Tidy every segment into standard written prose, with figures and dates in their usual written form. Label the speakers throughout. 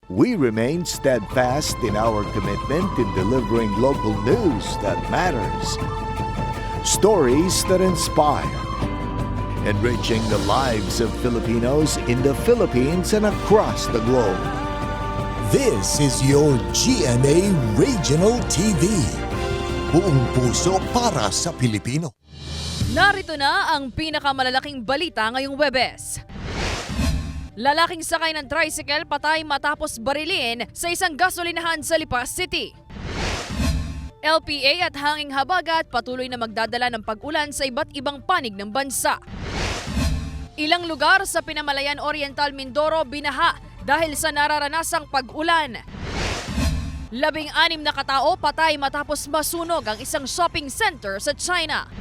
Speaker 1: We remain steadfast in our commitment in delivering local news that matters. Stories that inspire. Enriching the lives of Filipinos in the Philippines and across the globe.
Speaker 2: This is your GMA Regional TV. Buong puso para sa Pilipino.
Speaker 3: Narito na ang pinakamalalaking balita ngayong Huwebes. Lalaking sakay ng tricycle patay matapos barilin sa isang gasolinahan sa Lipa City. LPA at hanging habagat patuloy na magdadala ng pag-ulan sa iba't ibang panig ng bansa. Ilang lugar sa Pinamalayan Oriental Mindoro binaha dahil sa nararanasang pag-ulan. 16 na katao patay matapos masunog ang isang shopping center sa China.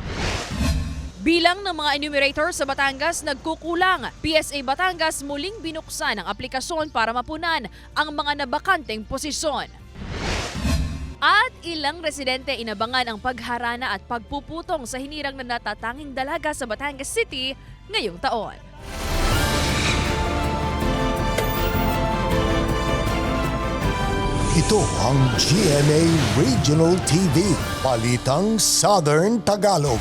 Speaker 3: Bilang ng mga enumerator sa Batangas nagkukulang, PSA Batangas muling binuksan ang aplikasyon para mapunan ang mga nabakanteng posisyon. At ilang residente inabangan ang pagharana at pagpuputong sa hinirang na natatanging dalaga sa Batangas City ngayong taon.
Speaker 2: Ito ang GMA Regional TV, Balitang Southern Tagalog.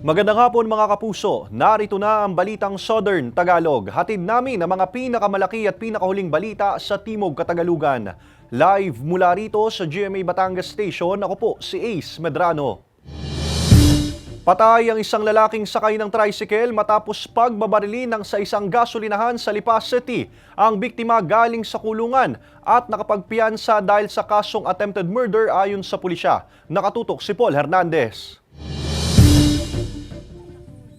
Speaker 4: Magandang hapon mga kapuso, narito na ang Balitang Southern Tagalog. Hatid namin ang mga pinakamalaki at pinakahuling balita sa Timog Katagalugan. Live mula rito sa GMA Batangas Station, ako po si Ace Medrano. Patay ang isang lalaking sakay ng tricycle matapos pagbabarili ng sa isang gasolinahan sa Lipa City. Ang biktima galing sa kulungan at nakapagpiyansa dahil sa kasong attempted murder ayon sa pulisya. Nakatutok si Paul Hernandez.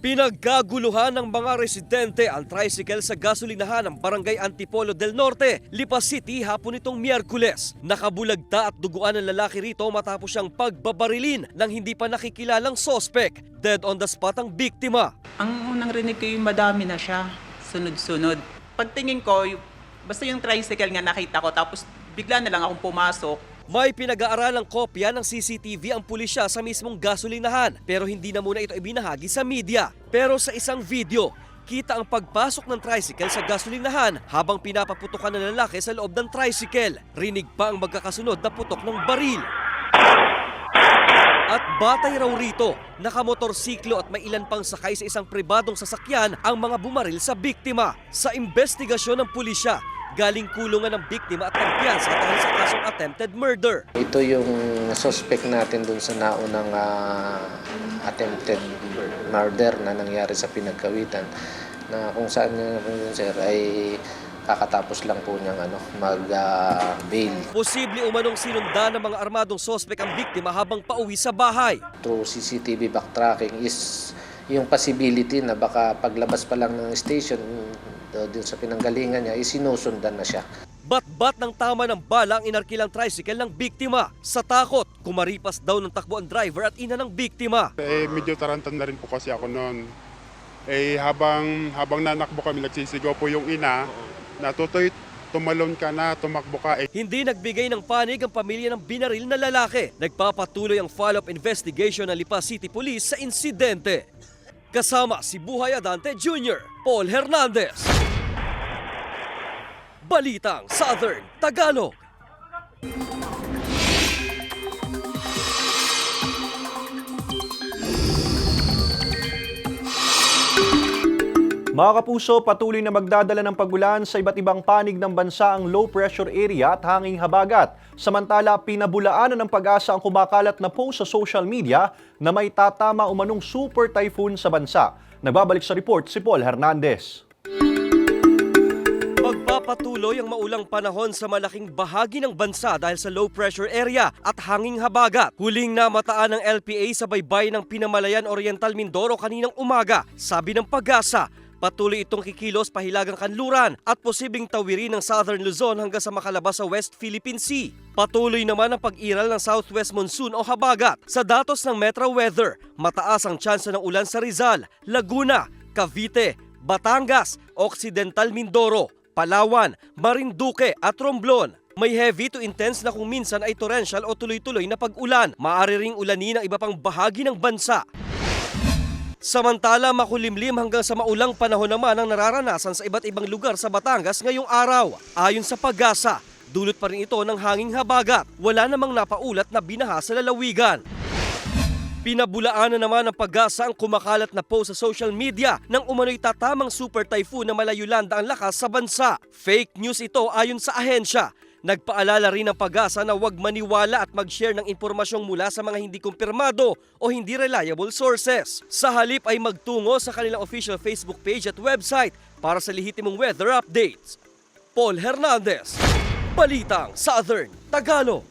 Speaker 5: Pinaggaguluhan ng mga residente ang tricycle sa gasolinahan ng Barangay Antipolo del Norte, Lipa City hapon nitong Miyerkules. Nakabulagta at duguan ang lalaki rito matapos siyang pagbabarilin ng hindi pa nakikilalang sospek. Dead on the spot ang biktima.
Speaker 6: Ang unang rinig ko yung madami na siya, sunod-sunod. Pagtingin ko, basta yung tricycle nga nakita ko tapos bigla na lang akong pumasok.
Speaker 5: May pinag-aaralang kopya ng CCTV ang pulisya sa mismong gasolinahan pero hindi na muna ito ibinahagi sa media. Pero sa isang video, kita ang pagpasok ng tricycle sa gasolinahan habang pinapaputukan ng lalaki sa loob ng tricycle. Rinig pa ang magkakasunod na putok ng baril. At batay raw rito, nakamotorsiklo at may ilan pang sakay sa isang pribadong sasakyan ang mga bumaril sa biktima. Sa investigasyon ng pulisya, galing kulungan ng biktima at nagpiyansa dahil sa kasong attempted murder.
Speaker 7: Ito yung suspect natin dun sa naunang attempted murder na nangyari sa Pinagkawitan na kung saan yun sir ay kakatapos lang po niyang mag-bail.
Speaker 5: Posible umanong sinundan ng mga armadong suspect ang biktima habang pauwi sa bahay.
Speaker 7: Through CCTV backtracking is yung possibility na baka paglabas pa lang ng station doon sa pinanggalingan niya, isinusundan na siya.
Speaker 5: Bat-bat ng tama ng bala ang inarkilang tricycle ng biktima. Sa takot, kumaripas daw ng takbo ang driver at ina ng biktima.
Speaker 8: Medyo tarantan na rin po kasi ako noon. Habang nanakbo kami, nagsisigaw po yung ina, natutoy, tumalon ka na, tumakbo ka.
Speaker 5: Hindi nagbigay ng panig ang pamilya ng binaril na lalaki. Nagpapatuloy ang follow-up investigation ng Lipa City Police sa insidente. Kasama si Buhay Adante Jr., Paul Hernandez. Balitang Southern Tagalog.
Speaker 4: Mga kapuso, patuloy na magdadala ng pagulan sa iba't ibang panig ng bansa ang low pressure area at hanging habagat. Samantala, pinabulaanan ng Pag-asa ang kumakalat na post sa social media na may tatama umanong super typhoon sa bansa. Nagbabalik sa report si Paul Hernandez.
Speaker 5: Magpapatuloy ang maulang panahon sa malaking bahagi ng bansa dahil sa low pressure area at hanging habagat. Huling namataan ng LPA sa baybay ng Pinamalayan Oriental Mindoro kaninang umaga, sabi ng Pag-asa. Patuloy itong kikilos pahilagang kanluran at posibleng tawirin ng Southern Luzon hanggang sa makalabas sa West Philippine Sea. Patuloy naman ang pag-iral ng Southwest Monsoon o habagat. Sa datos ng Metro Weather, mataas ang tsansa ng ulan sa Rizal, Laguna, Cavite, Batangas, Occidental Mindoro, Palawan, Marinduque at Romblon. May heavy to intense na kung minsan ay torrential o tuloy-tuloy na pag-ulan. Maaari ring ulanin ang iba pang bahagi ng bansa. Samantala, makulimlim hanggang sa maulang panahon naman ang nararanasan sa iba't ibang lugar sa Batangas ngayong araw. Ayon sa Pag-asa, dulot pa rin ito ng hanging habagat. Wala namang napaulat na binaha sa lalawigan. Pinabulaanan naman ng Pag-asa ang kumakalat na post sa social media ng umano'y tatamang super typhoon na malayulanda ang lakas sa bansa. Fake news ito ayon sa ahensya. Nagpaalala rin ng Pag-asa na huwag maniwala at mag-share ng impormasyong mula sa mga hindi kumpirmado o hindi reliable sources. Sa halip ay magtungo sa kanilang official Facebook page at website para sa lehitimong weather updates. Paul Hernandez, Balitang Southern Tagalog.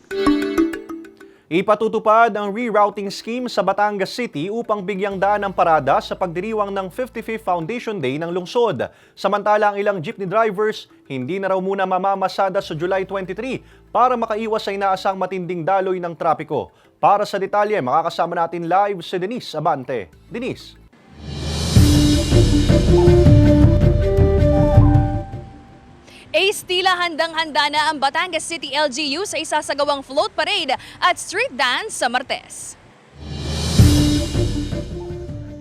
Speaker 4: Ipatutupad ang rerouting scheme sa Batangas City upang bigyang daan ang parada sa pagdiriwang ng 55th Foundation Day ng lungsod. Samantala, ang ilang jeepney drivers hindi na raw muna mamamasada sa July 23 para makaiwas sa inaasang matinding daloy ng trapiko. Para sa detalye, makakasama natin live si Denise Abante. Denise.
Speaker 3: Ace, tila handang-handa na ang Batangas City LGU sa isasagawang float parade at street dance sa Martes.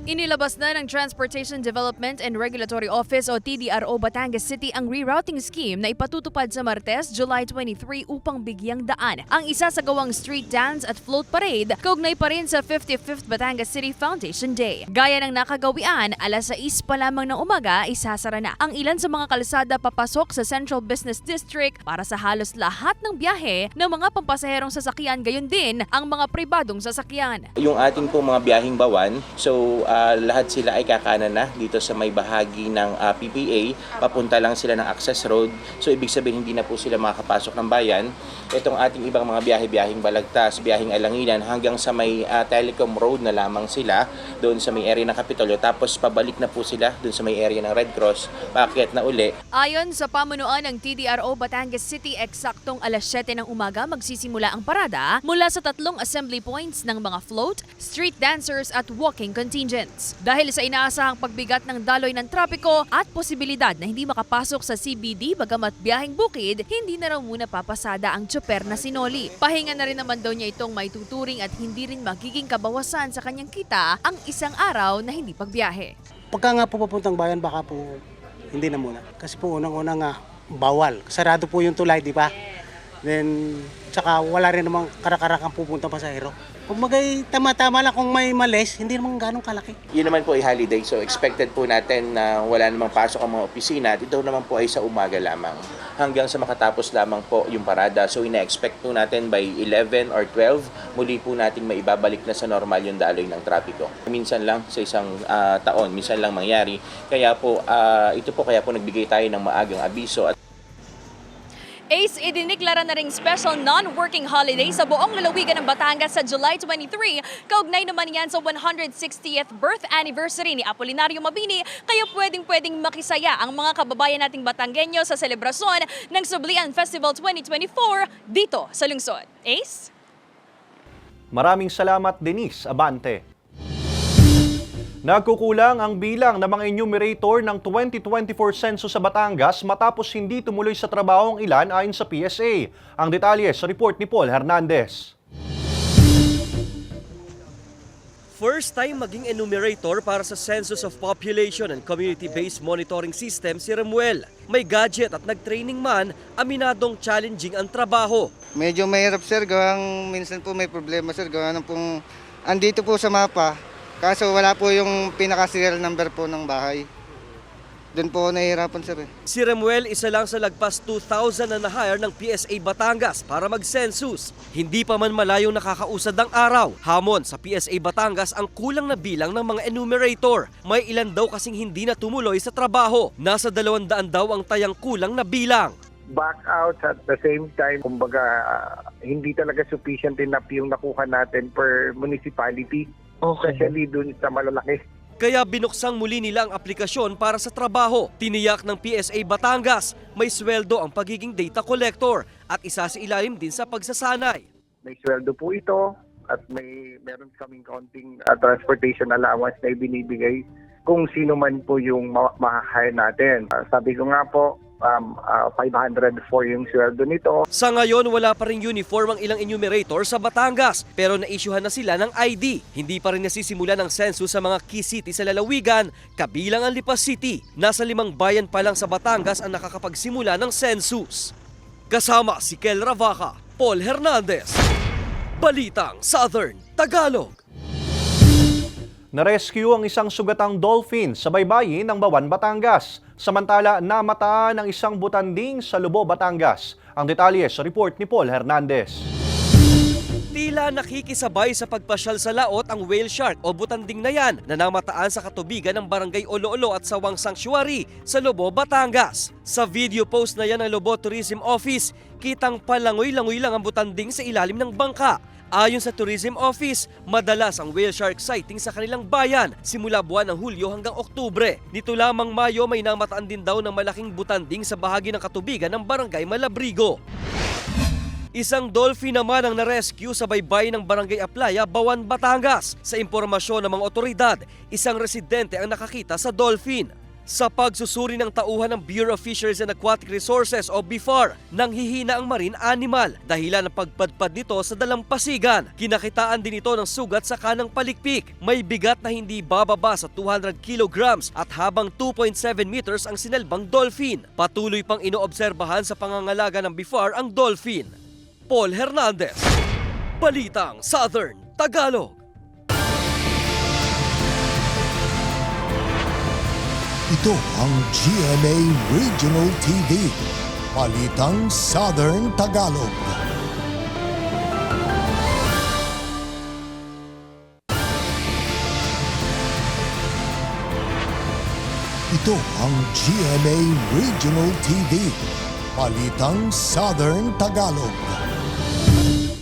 Speaker 3: Inilabas na ng Transportation Development and Regulatory Office o TDRO Batangas City ang rerouting scheme na ipatutupad sa Martes, July 23 upang bigyang daan ang isasagawang street dance at float parade kaugnay pa rin sa 55th Batangas City Foundation Day. Gaya ng nakagawian, alas 6 pa lamang ng umaga, isasara na ang ilan sa mga kalsada papasok sa Central Business District para sa halos lahat ng biyahe ng mga pampasaherong sasakyan, gayon din ang mga pribadong sasakyan.
Speaker 9: Yung ating po mga biyaheng bawan, so lahat sila ay kakanan na dito sa may bahagi ng PPA. Papunta lang sila ng access road. So ibig sabihin hindi na po sila makakapasok ng bayan. Itong ating ibang mga biyahe-biyaheng Balagtas, biyaheng Alanginan hanggang sa may Telecom Road na lamang sila doon sa may area ng Kapitolyo. Tapos pabalik na po sila doon sa may area ng Red Cross. Paakyat na uli.
Speaker 3: Ayon sa pamunuan ng TDRO Batangas City, eksaktong alas 7 ng umaga magsisimula ang parada mula sa 3 assembly points ng mga float, street dancers at walking contingents. Dahil sa inaasahang pagbigat ng daloy ng trapiko at posibilidad na hindi makapasok sa CBD bagamat biyaheng bukid, hindi na raw muna papasada ang tsoper na sinoli. Pahinga na rin naman daw niya itong may tuturing at hindi rin magiging kabawasan sa kanyang kita ang isang araw na hindi pagbiyahe.
Speaker 10: Pagka nga po papuntang bayan, baka po hindi na muna. Kasi po unang-una nga bawal. Sarado po yung tulay, di ba? Then, tsaka wala rin namang karakarakang pupunta pasahero. Kung magay tama-tama lang kung may malis, hindi naman ganong kalaki.
Speaker 9: Yun naman po ay holiday. So expected po natin na wala namang pasok ang mga opisina. Ito naman po ay sa umaga lamang. Hanggang sa makatapos lamang po yung parada. So ina-expect po natin by 11 or 12, muli po natin maibabalik na sa normal yung daloy ng trapiko. Minsan lang sa isang taon, minsan lang mangyari. Kaya po, ito po kaya po nagbigay tayo ng maagang abiso.
Speaker 3: Ace, idiniklara na ring special non-working holiday sa buong lalawigan ng Batangas sa July 23. Kaugnay naman yan sa 160th birth anniversary ni Apolinario Mabini, kaya pwedeng makisaya ang mga kababayan nating Batanggenyo sa selebrasyon ng Sublian Festival 2024 dito sa lungsod. Ace?
Speaker 4: Maraming salamat, Denise Abante. Nagkukulang ang bilang ng mga enumerator ng 2024 census sa Batangas matapos hindi tumuloy sa trabaho ang ilan ayon sa PSA. Ang detalye sa report ni Paul Hernandez.
Speaker 5: First time maging enumerator para sa Census of Population and Community-Based Monitoring System si Remuel. May gadget at nag-training man, aminadong challenging ang trabaho.
Speaker 11: Medyo mahirap sir, gawang minsan po may problema sir, gawang pong andito po sa mapa. Kaso wala po yung pinaka-serial number po ng bahay. Doon po nahihirapan sir.
Speaker 5: Si Remuel isa lang sa lagpas 2,000 na na-hire ng PSA Batangas para mag-census. Hindi pa man malayong nakakausad ang araw. Hamon sa PSA Batangas ang kulang na bilang ng mga enumerator. May ilan daw kasing hindi na tumuloy sa trabaho. Nasa 200 daw ang tayang kulang na bilang.
Speaker 12: Back out at the same time, kumbaga hindi talaga sufficient enough yung nakuha natin per municipality. Especially dun sa malalaki.
Speaker 5: Kaya binuksang muli nila ang aplikasyon para sa trabaho. Tiniyak ng PSA Batangas, may sweldo ang pagiging data collector at isa sa ilalim din sa pagsasanay.
Speaker 12: May sweldo po ito at meron kaming counting transportation allowance na ibinibigay kung sino man po yung ma-hire natin. Sabi ko nga po, 504 yung sweldo nito.
Speaker 5: Sa ngayon, wala pa rin uniform ang ilang enumerator sa Batangas pero na-issuehan na sila ng ID. Hindi pa rin nasisimula ng census sa mga key city sa lalawigan, kabilang ang Lipas City. Nasa 5 bayan pa lang sa Batangas ang nakakapagsimula ng census. Kasama si Kel Ravaca, Paul Hernandez, Balitang Southern Tagalog.
Speaker 4: Narescue ang isang sugatang dolphin sa baybayin ng Bawan, Batangas. Samantala, namataan ang isang butanding sa Lubo, Batangas. Ang detalye sa report ni Paul Hernandez.
Speaker 5: Tila nakikisabay sa pagpasyal sa laot ang whale shark o butanding na yan na namataan sa katubigan ng Barangay Olo-Olo at Sawang Sanctuary sa Lobo, Batangas. Sa video post na yan ng Lobo Tourism Office, kitang palangoy-langoy lang ang butanding sa ilalim ng bangka. Ayon sa Tourism Office, madalas ang whale shark sighting sa kanilang bayan simula buwan ng Hulyo hanggang Oktubre. Nito lamang Mayo may namataan din daw ng malaking butanding sa bahagi ng katubigan ng Barangay Malabrigo. Isang dolphin naman ang narescue sa baybay ng Barangay Aplaya, Bawan, Batangas. Sa impormasyon ng mga otoridad, isang residente ang nakakita sa dolphin. Sa pagsusuri ng tauhan ng Bureau of Fisheries and Aquatic Resources o BIFAR, nanghihina ang marine animal dahilan ng pagpadpad nito sa dalampasigan. Kinakitaan din ito ng sugat sa kanang palikpik. May bigat na hindi bababa sa 200 kilograms at habang 2.7 meters ang sinalbang dolphin. Patuloy pang inoobserbahan sa pangangalaga ng BIFAR ang dolphin. Paul Hernandez, Balitang Southern Tagalog.
Speaker 2: Ito ang GMA Regional TV, Balitang Southern Tagalog. Ito ang GMA Regional TV, Balitang Southern Tagalog.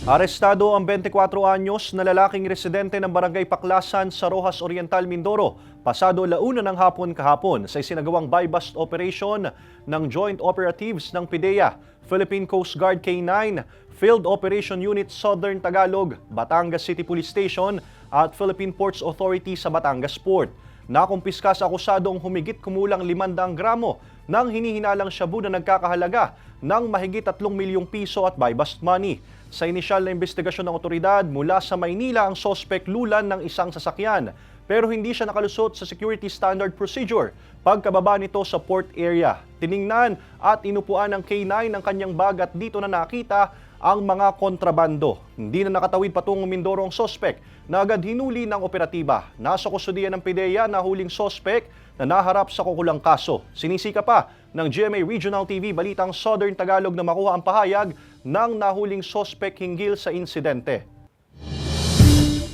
Speaker 4: Arestado ang 24 anyos na lalaking residente ng Barangay Paklasan sa Roxas Oriental, Mindoro pasado 1:00 ng hapon kahapon sa isinagawang buy-bust operation ng Joint Operatives ng PIDEA, Philippine Coast Guard K9, Field Operation Unit Southern Tagalog, Batangas City Police Station at Philippine Ports Authority sa Batangas Port. Nakumpiska sa akusadong humigit kumulang 500 gramo ng hinihinalang shabu na nagkakahalaga ng mahigit 3 milyong piso at buy-bust money. Sa inisyal na investigasyon ng otoridad, mula sa Maynila ang sospek lulan ng isang sasakyan pero hindi siya nakalusot sa security standard procedure pagkababa nito sa port area. Tiningnan at inupuan ng K9 ang kanyang bag at dito na nakita ang mga kontrabando. Hindi na nakatawid patungong Mindoro ang sospek na agad hinuli ng operatiba. Nasa kustudiya ng PIDEA na huling sospek na naharap sa kukulang kaso. Sinisika pa ng GMA Regional TV Balitang Southern Tagalog na makuha ang pahayag ng nahuling sospek hinggil sa insidente.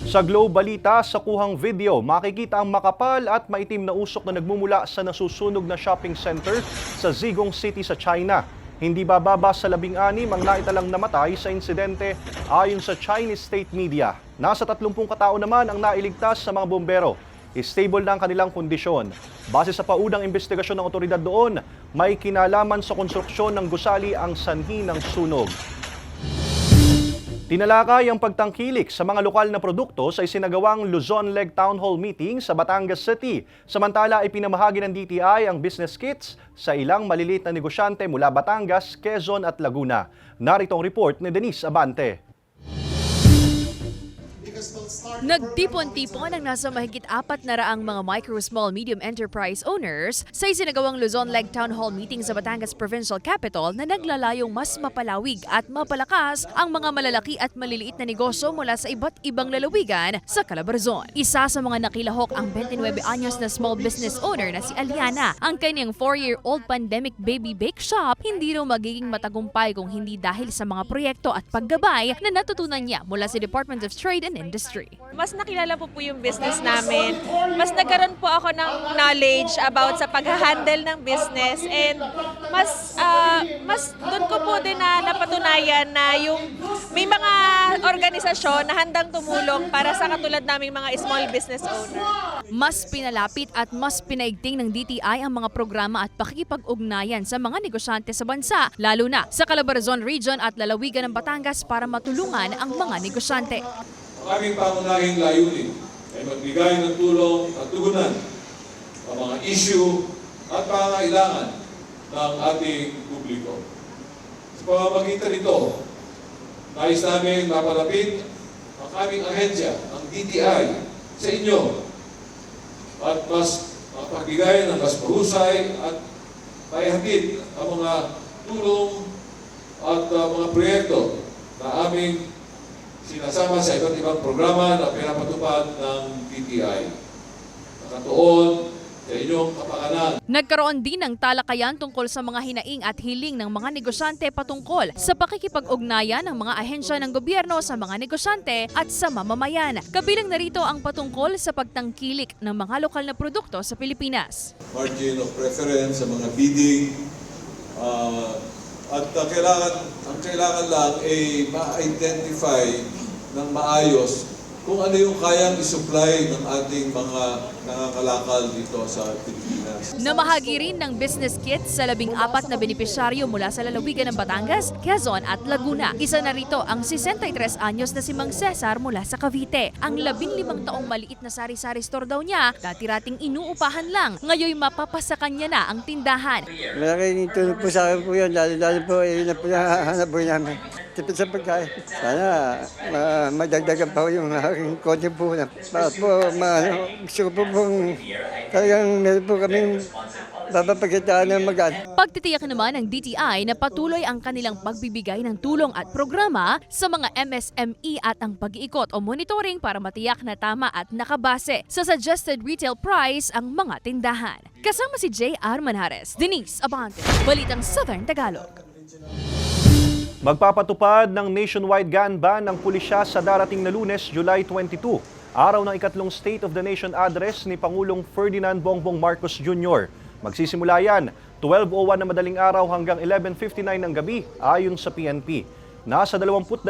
Speaker 4: Sa Globe Balita, sa kuhang video, makikita ang makapal at maitim na usok na nagmumula sa nasusunog na shopping center sa Zigong City sa China. Hindi bababa sa 16 ang naitalang namatay sa insidente ayon sa Chinese state media. Nasa 30 katao naman ang nailigtas sa mga bombero. Stable na ang kanilang kondisyon. Base sa paunang investigasyon ng otoridad doon, may kinalaman sa konstruksyon ng gusali ang sanhi ng sunog. Tinalakay ang pagtangkilik sa mga lokal na produkto sa isinagawang Luzon Leg Town Hall Meeting sa Batangas City. Samantala, ipinamahagi ng DTI ang business kits sa ilang maliliit na negosyante mula Batangas, Quezon at Laguna. Narito ang report ni Denise Abante.
Speaker 3: Nagtipon-tipon ang nasa mahigit 400 mga micro, small, medium enterprise owners sa isinagawang Luzon Leg Town Hall Meeting sa Batangas Provincial Capital na naglalayong mas mapalawig at mapalakas ang mga malalaki at maliliit na negosyo mula sa iba't ibang lalawigan sa Calabarzon. Isa sa mga nakilahok ang 29 anyos na small business owner na si Aliana. Ang kanyang 4-year-old pandemic baby bake shop hindi raw magiging matagumpay kung hindi dahil sa mga proyekto at paggabay na natutunan niya mula sa Department of Trade and Industry.
Speaker 13: Mas nakilala po yung business namin. Mas nagkaroon po ako ng knowledge about sa pag-handle ng business and mas doon ko po din na napatunayan na yung may mga organisasyon na handang tumulong para sa katulad naming mga small business owner.
Speaker 3: Mas pinalapit at mas pinaigting ng DTI ang mga programa at pakikipag-ugnayan sa mga negosyante sa bansa, lalo na sa Calabarzon Region at lalawigan ng Batangas para matulungan ang mga negosyante.
Speaker 14: Ang aming pangunahing layunin ay magbigay ng tulong at tugunan sa mga issue at pangangailangan ng ating publiko. Sa pamamagitan nito, nais namin mapalapit ang aming ahensya, ang DTI, sa inyo at mas mapagbigay ng mas mahusay at maihatid ang mga tulong at mga proyekto na aming sinasama sa iba't ibang programa na pinapatupad ng DTI. Nakatuon sa inyong kapakanan.
Speaker 3: Nagkaroon din ng talakayan tungkol sa mga hinaing at hiling ng mga negosyante patungkol sa pakikipag-ugnayan ng mga ahensya ng gobyerno sa mga negosyante at sa mamamayan. Kabilang narito ang patungkol sa pagtangkilik ng mga lokal na produkto sa Pilipinas.
Speaker 14: Margin of preference sa mga bidding at ang kailangan lang ay ma-identify ng maayos kung ano yung kayang isupply ng ating mga nangangalakal dito sa Pilipinas.
Speaker 3: Namahagi rin ng business kit sa 14 na benepisyaryo mula sa lalawigan ng Batangas, Quezon at Laguna. Isa na rito ang 63 anyos na si Mang Cesar mula sa Cavite. Ang 15 taong maliit na sari-sari store daw niya, dati-rating inuupahan lang. Ngayon mapapasakan niya na ang tindahan.
Speaker 15: Malaking tulong po sa akin po yun, lalo po yun na po nahanap po namin. Tipid sa pagkain. Sana madagdagan pa yung aking konti po. Para po, gusto ko po pong talagang meron po kami papapagitaan ng magaan.
Speaker 3: Pagtitiyak naman ng DTI na patuloy ang kanilang pagbibigay ng tulong at programa sa mga MSME at ang pag-iikot o monitoring para matiyak na tama at nakabase sa suggested retail price ang mga tindahan. Kasama si J.R. Manjares, Denise Abante, Balitang Southern Tagalog.
Speaker 4: Magpapatupad ng nationwide gun ban ng pulisya sa darating na Lunes, July 22, araw ng ikatlong State of the Nation address ni Pangulong Ferdinand Bongbong Marcos Jr. Magsisimula yan 12:01 na madaling araw hanggang 11:59 ng gabi ayon sa PNP. Nasa 22,000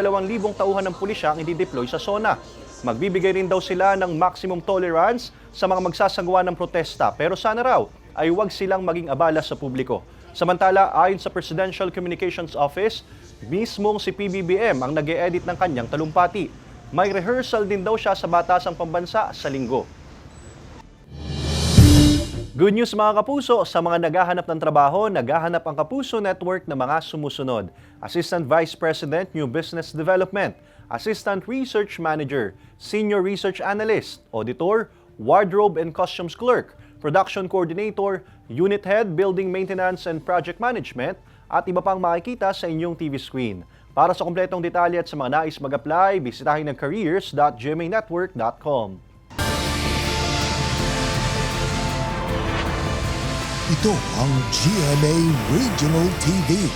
Speaker 4: tauhan ng pulisya ang i-deploy sa SONA. Magbibigay rin daw sila ng maximum tolerance sa mga magsasagawa ng protesta pero sana raw ay huwag silang maging abala sa publiko. Samantala, ayon sa Presidential Communications Office, mismong si PBBM ang nag-e-edit ng kanyang talumpati. May rehearsal din daw siya sa Batasang Pambansa sa Linggo. Good news mga kapuso, sa mga naghahanap ng trabaho, naghahanap ang Kapuso Network ng mga sumusunod. Assistant Vice President, New Business Development, Assistant Research Manager, Senior Research Analyst, Auditor, Wardrobe and Customs Clerk, Production Coordinator, Unit Head, Building Maintenance and Project Management, at iba pang makikita sa inyong TV screen. Para sa kumpletong detalye at sa mga nais mag-apply, bisitahin ang careers.gmanetwork.com.
Speaker 2: Ito ang GMA Regional TV,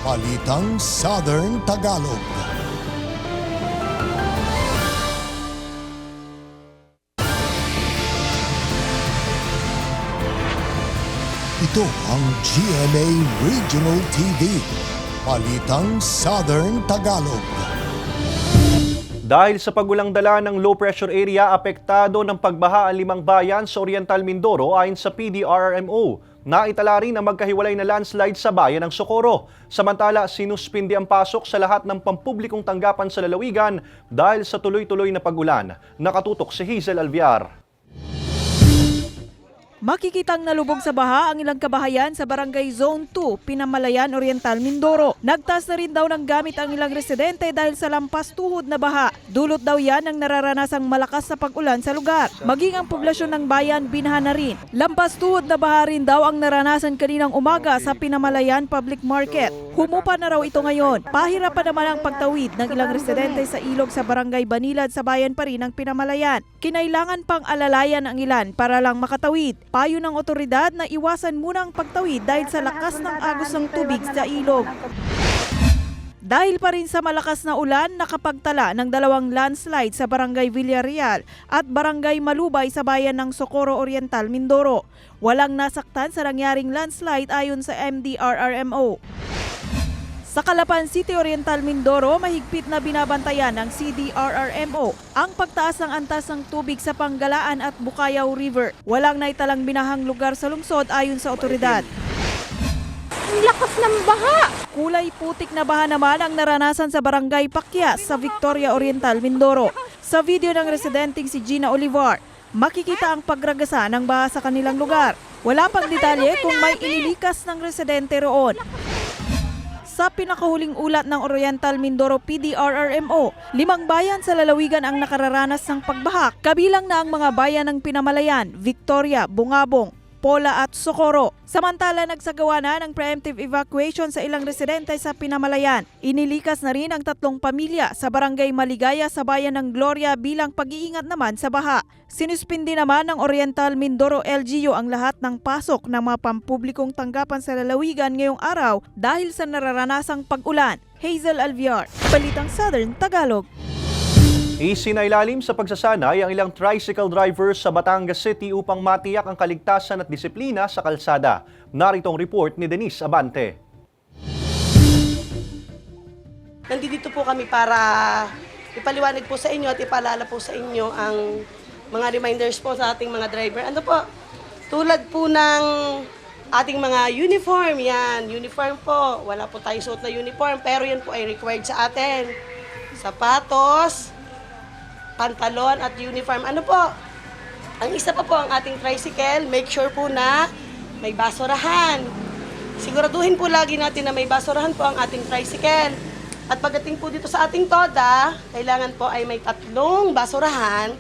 Speaker 2: Balitang Southern Tagalog. Ito ang GMA Regional TV, Balitang Southern Tagalog.
Speaker 4: Dahil sa pagulang dala ng low pressure area, apektado ng pagbaha ang 5 bayan sa Oriental Mindoro ayon sa PDRRMO. Naitala rin ang magkahiwalay na landslide sa bayan ng Socorro. Samantala, sinuspindi ang pasok sa lahat ng pampublikong tanggapan sa lalawigan dahil sa tuloy-tuloy na pagulan. Nakatutok si Hazel Alviar.
Speaker 16: Makikitang nalubog sa baha ang ilang kabahayan sa Barangay Zone 2, Pinamalayan, Oriental, Mindoro. Nagtaas na rin daw ng gamit ang ilang residente dahil sa lampas tuhod na baha. Dulot daw yan ng nararanasang malakas na pag-ulan sa lugar. Maging ang poblasyon ng bayan binaha na rin. Lampas tuhod na baha rin daw ang naranasan kaninang umaga sa Pinamalayan Public Market. Humupa na raw ito ngayon. Pahirapan naman ang pagtawid ng ilang residente sa ilog sa Barangay Banilad sa bayan pa rin ng Pinamalayan. Kinailangan pang alalayan ang ilan para lang makatawid. Payo ng otoridad na iwasan muna ang pagtawid dahil sa lakas ng agos ng tubig sa ilog. Dahil pa rin sa malakas na ulan, nakapagtala ng 2 landslide sa Barangay Villarreal at Barangay Malubay sa bayan ng Socorro Oriental, Mindoro. Walang nasaktan sa nangyaring landslide ayon sa MDRRMO. Sa Calapan City, Oriental, Mindoro, mahigpit na binabantayan ng CDRRMO ang pagtaas ng antas ng tubig sa Panggalaan at Bukayaw River. Walang naitalang binahang lugar sa lungsod ayon sa otoridad. Ang lakas ng baha! Kulay putik na baha naman ang naranasan sa Barangay Pakyas sa Victoria Oriental, Mindoro. Sa video ng residenteng si Gina Olivar, makikita ang pagragasa ng baha sa kanilang lugar. Wala pang detalye kung may inilikas ng residente roon. Sa pinakahuling ulat ng Oriental Mindoro PDRRMO, 5 bayan sa lalawigan ang nakararanas ng pagbaha, kabilang na ang mga bayan ng Pinamalayan, Victoria, Bungabong, Pola at Socorro. Samantala, nagsagawa na ng preemptive evacuation sa ilang residente sa Pinamalayan. Inilikas na rin ang 3 pamilya sa Barangay Maligaya sa bayan ng Gloria bilang pag-iingat naman sa baha. Sinuspindi naman ng Oriental Mindoro LGU ang lahat ng pasok ng mga pampublikong tanggapan sa lalawigan ngayong araw dahil sa nararanasang pag-ulan. Hazel Alviar, Balitang Southern Tagalog.
Speaker 4: Isinailalim sa pagsasanay ang ilang tricycle drivers sa Batangas City upang matiyak ang kaligtasan at disiplina sa kalsada. Narito ang report ni Denise Abante.
Speaker 17: Nandito po kami para ipaliwanag po sa inyo at ipaalala po sa inyo ang mga reminders po sa ating mga driver. Ano po? Tulad po ng ating mga uniform, yan. Uniform po. Wala po tayo suot na uniform pero yan po ay required sa atin. Sapatos, pantalon at uniform. Ano po? Ang isa pa po ang ating tricycle, make sure po na may basurahan. Siguraduhin po lagi natin na may basurahan po ang ating tricycle. At pagdating po dito sa ating toda, kailangan po ay may 3 basurahan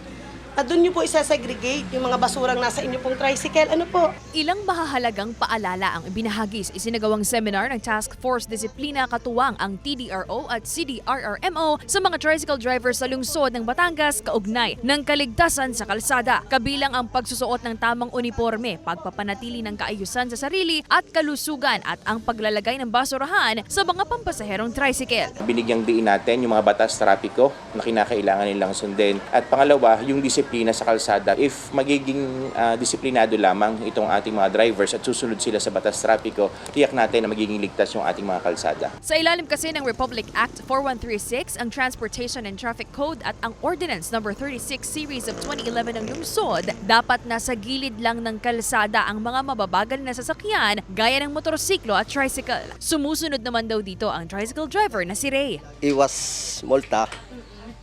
Speaker 17: at doon nyo po isa-segregate yung mga basurang nasa inyo pong tricycle. Ano po?
Speaker 3: Ilang mahahalagang paalala ang ibinahagi sa isinagawang seminar ng Task Force Disiplina katuwang ang TDRO at CDRRMO sa mga tricycle drivers sa lungsod ng Batangas kaugnay ng kaligtasan sa kalsada. Kabilang ang pagsusuot ng tamang uniforme, pagpapanatili ng kaayusan sa sarili at kalusugan at ang paglalagay ng basurahan sa mga pampasaherong tricycle.
Speaker 9: Binigyang diin natin yung mga batas trapiko na kinakailangan nilang sundin. At pangalawa, yung disiplina sa kalsada. If magiging disiplinado lamang itong ating mga drivers at susunod sila sa batas trapiko, tiyak natin na magiging ligtas yung ating mga kalsada.
Speaker 3: Sa ilalim kasi ng Republic Act 4136, ang Transportation and Traffic Code at ang Ordinance No. 36 Series of 2011 ng lungsod, dapat nasa gilid lang ng kalsada ang mga mababagal na sasakyan gaya ng motorsiklo at tricycle. Sumusunod naman daw dito ang tricycle driver na si Ray.
Speaker 18: Iwas multa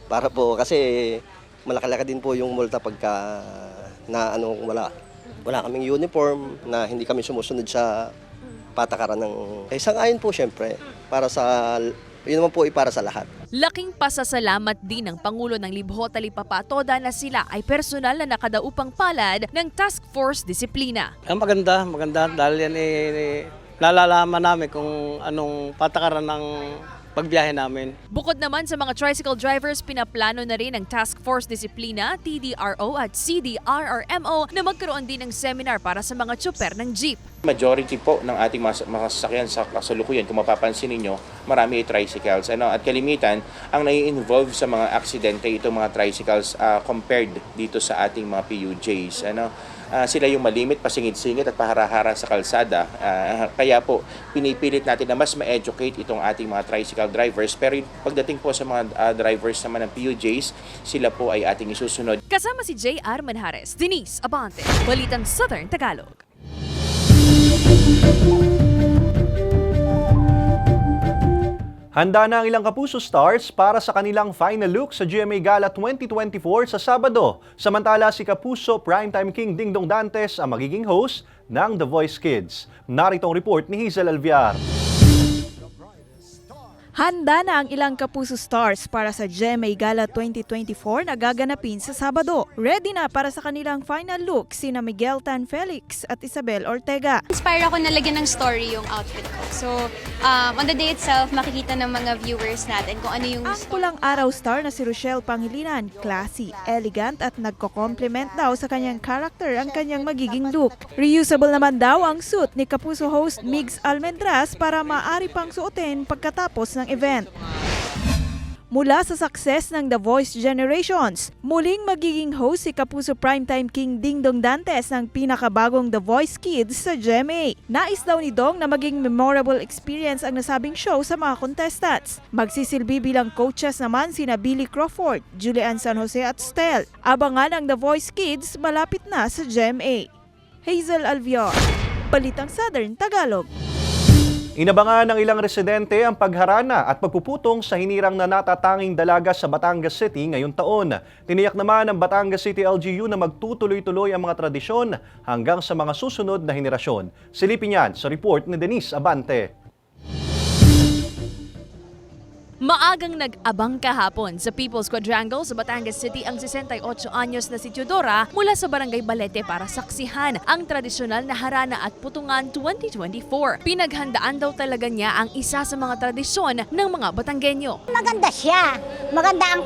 Speaker 18: para po kasi malaki-laki din po yung multa pagka na wala kaming uniform, na hindi kami sumusunod sa patakaran ng sang-ayon po syempre para sa yun naman po para sa lahat.
Speaker 3: Laking pasasalamat din ng Pangulo ng Libho Talipapa Toda na sila ay personal na nakadaupang palad ng Task Force Disiplina.
Speaker 10: Maganda dahil yan nalalaman namin kung anong patakaran ng pagbiyahe namin.
Speaker 3: Bukod naman sa mga tricycle drivers, pinaplano na rin ng Task Force Disiplina, TDRO at CDRRMO na magkaroon din ng seminar para sa mga tsuper ng jeep.
Speaker 9: Majority po ng ating mga sasakyan sa kasalukuyan, kung mapapansin ninyo, marami ay tricycles. At kalimitan, ang nai-involve sa mga aksidente itong mga tricycles compared dito sa ating mga PUJs. Sila yung malimit, pasingit-singit at paharahara sa kalsada. Kaya po, pinipilit natin na mas ma-educate itong ating mga tricycle drivers. Pero pagdating po sa mga drivers naman ng PUJs, sila po ay ating isusunod.
Speaker 3: Kasama si J.R. Manjares, Denise Abante, Balitang Southern Tagalog.
Speaker 4: Handa na ang ilang Kapuso Stars para sa kanilang final look sa GMA Gala 2024 sa Sabado. Samantala, si Kapuso Primetime King Dingdong Dantes ang magiging host ng The Voice Kids. Narito ang report ni Hazel Alviar.
Speaker 16: Handa na ang ilang Kapuso Stars para sa GMA Gala 2024 na gaganapin sa Sabado. Ready na para sa kanilang final look sina Miguel Tan Felix at Isabel Ortega.
Speaker 19: Inspire ako na lagyan ng story yung outfit ko. So, on the day itself, makikita ng mga viewers natin kung ano yung
Speaker 16: ang pulang araw star na si Rochelle Pangilinan, classy, elegant at nagko-compliment daw sa kanyang character ang kanyang magiging look. Reusable naman daw ang suit ni Kapuso host Migs Almendras para maaari pang suotin pagkatapos ng event. Mula sa success ng The Voice Generations, muling magiging host si Kapuso Primetime King Dingdong Dantes ng pinakabagong The Voice Kids sa GMA. Nais daw ni Dong na maging memorable experience ang nasabing show sa mga contestants. Magsisilbi bilang coaches naman sina Billy Crawford, Julian San Jose at Stel. Abangan ang The Voice Kids malapit na sa GMA. Hazel Alviar, Balitang Southern Tagalog.
Speaker 4: Inabangan ng ilang residente ang pagharana at pagpuputong sa hinirang na natatanging dalaga sa Batangas City ngayong taon. Tiniyak naman ng Batangas City LGU na magtutuloy-tuloy ang mga tradisyon hanggang sa mga susunod na henerasyon. Silipin yan sa report ni Denise Abante.
Speaker 3: Maagang nag-abang kahapon sa People's Quadrangle sa Batangas City ang 68 anyos na si Teodora mula sa Barangay Balete para saksihan ang tradisyonal na harana at putungan 2024. Pinaghandaan daw talaga niya ang isa sa mga tradisyon ng mga Batanggenyo.
Speaker 20: Maganda siya. Maganda ang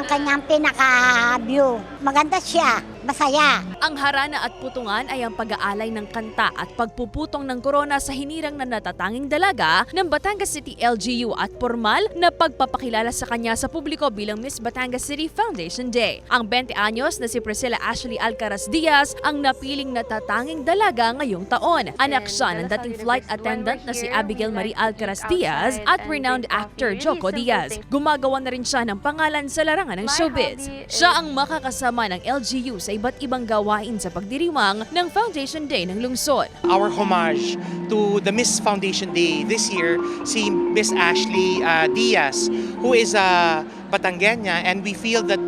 Speaker 20: kanyang pinaka-view. Maganda siya. Masaya.
Speaker 3: Ang harana at putungan ay ang pag-aalay ng kanta at pagpuputong ng korona sa hinirang na natatanging dalaga ng Batangas City LGU at formal na pagpapakilala sa kanya sa publiko bilang Miss Batangas City Foundation Day. Ang 20 anyos na si Priscilla Ashley Alcaraz Diaz ang napiling natatanging dalaga ngayong taon. Anak siya ng dating flight attendant na si Abigail Marie Alcaraz Diaz at renowned actor Joko Diaz. Gumagawa na rin siya ng pangalan sa larangan ng showbiz. Siya ang makakasama ng LGU sa iba't ibang gawain sa pagdiriwang ng Foundation Day ng lungsod.
Speaker 21: Our homage to the Miss Foundation Day this year, si Miss Ashley Diaz, who is a Batangueña, and we feel that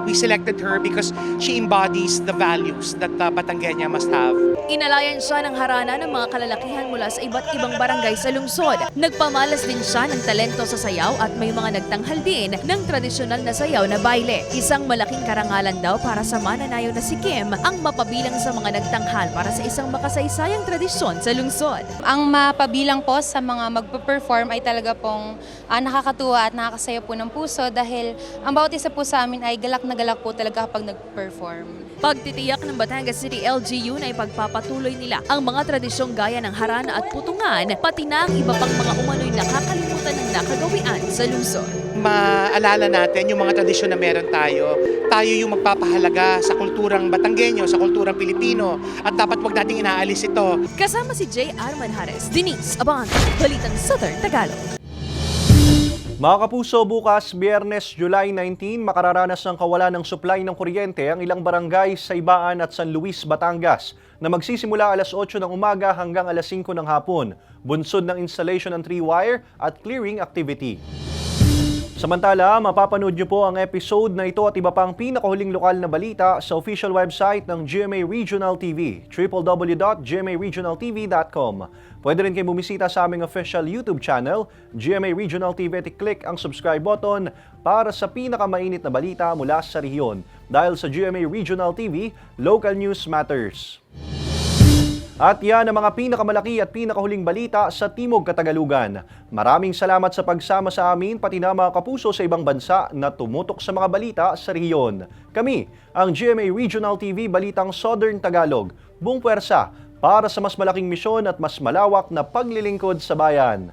Speaker 21: we selected her because she embodies the values that Batangueña must have.
Speaker 3: Inalayan siya ng harana ng mga kalalakihan mula sa iba't ibang barangay sa lungsod. Nagpamalas din siya ng talento sa sayaw at may mga nagtanghal din ng tradisyonal na sayaw na baile. Isang malaking karangalan daw para sa mananayo na si Kim ang mapabilang sa mga nagtanghal para sa isang makasaysayang tradisyon sa lungsod.
Speaker 22: Ang mapabilang po sa mga magpe-perform ay talaga pong nakakatuwa at nakakasaya po ng puso dahil ang bawat isa po sa amin ay galak na galak po talaga kapag nag-perform.
Speaker 3: Pagtitiyak ng Batangas City LGU na ipagpapatuloy nila ang mga tradisyong gaya ng harana at putungan, pati na ang iba pang mga umano'y nakakalimutan ng nakagawian sa lungsod.
Speaker 21: Maalala natin yung mga tradisyon na meron tayo. Tayo yung magpapahalaga sa kulturang Batanggenyo, sa kulturang Pilipino, at dapat wag nating inaalis ito.
Speaker 3: Kasama si J.R. Manjares, Denise Abante, Balitang Southern Tagalog.
Speaker 4: Mga kapuso, bukas, Biyernes, July 19, makararanas ng kawalan ng supply ng kuryente ang ilang barangay sa Ibaan at San Luis, Batangas na magsisimula alas 8 ng umaga hanggang alas 5 ng hapon. Bunsod ng installation ng 3-wire at clearing activity. Samantala, mapapanood niyo po ang episode na ito at iba pang pinakahuling lokal na balita sa official website ng GMA Regional TV, www.gmaregionaltv.com. Pwede rin kayo bumisita sa aming official YouTube channel, GMA Regional TV, at i-click ang subscribe button para sa pinakamainit na balita mula sa rehiyon. Dahil sa GMA Regional TV, local news matters. At yan ang mga pinakamalaki at pinakahuling balita sa Timog Katagalugan. Maraming salamat sa pagsama sa amin pati na mga kapuso sa ibang bansa na tumutok sa mga balita sa rehiyon. Kami, ang GMA Regional TV Balitang Southern Tagalog, buong puwersa para sa mas malaking misyon at mas malawak na paglilingkod sa bayan.